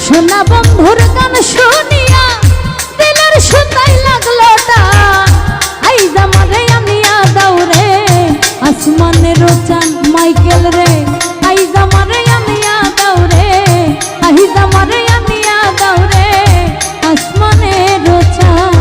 সোনা বন্ধুর গান শুনিয়া দিলের সুতাই লাগলো টান। আইজ আমারে আনিয়া দাও রে আসমানের চাঁদ মাইকেল রে, আইজ আমারে আনিয়া দাও রে, আইজ আমারে আনিয়া দাও রে আসমানের চাঁদ।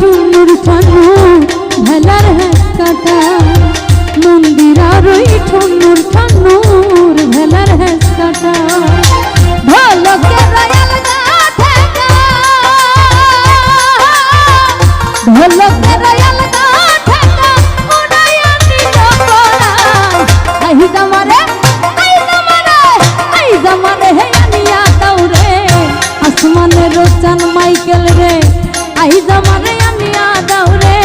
টুনুর ঠানু ভেলার হাত কাটা, মন্দিরার ওই টুনুর ঠানুর ভেলার হাত কাটা। ঢোলকের রয়াল গাথা, ঢোলকের রয়াল গাথা উড়াইয়া নিল পরা। আইজ আমারে, আইজ আমারে, আইজ আমারে হে আনিয়া দাও রে আসমানের চাঁদ মাইকেল রে, আইজ আমারে আনিয়া দাও রে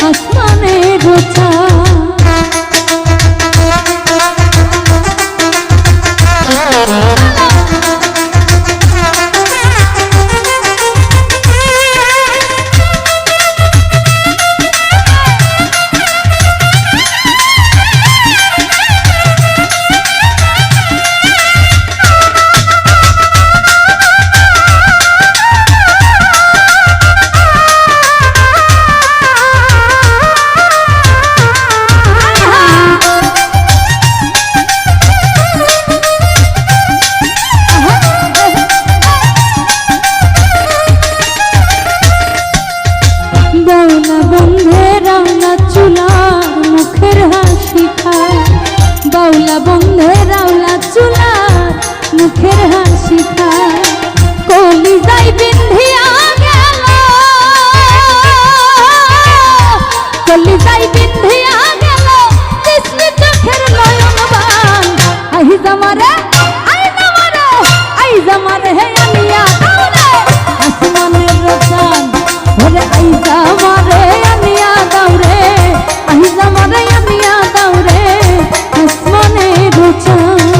আসমানের চাঁদ। বাউলা বন্ধে রাউলা চুলার মুখের হাসি খায়, বাউলা বন্ধে রাউলা চুলার মুখের হাসি খায়। কলি যাই বিন্ধিয়া গেল, কলি যাই বিন্ধিয়া গেল কৃষ্ণ চোখের নয়ন বান। আইজ আমারে, আইজ আমারে, আইজ আমারে হে আনিয়া দাও রে আসমানের চাঁদ ওরে, আইজ আমারে আনিয়া দাও রে, আইজ আমারে আনিয়া দাও রে আসমানের চাঁদ।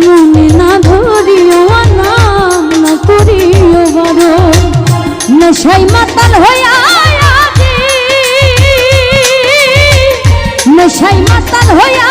মনে না ধরিও না না করিও বারো, নেশাই মাতাল হইয়া নেশাই মাতাল হইয়া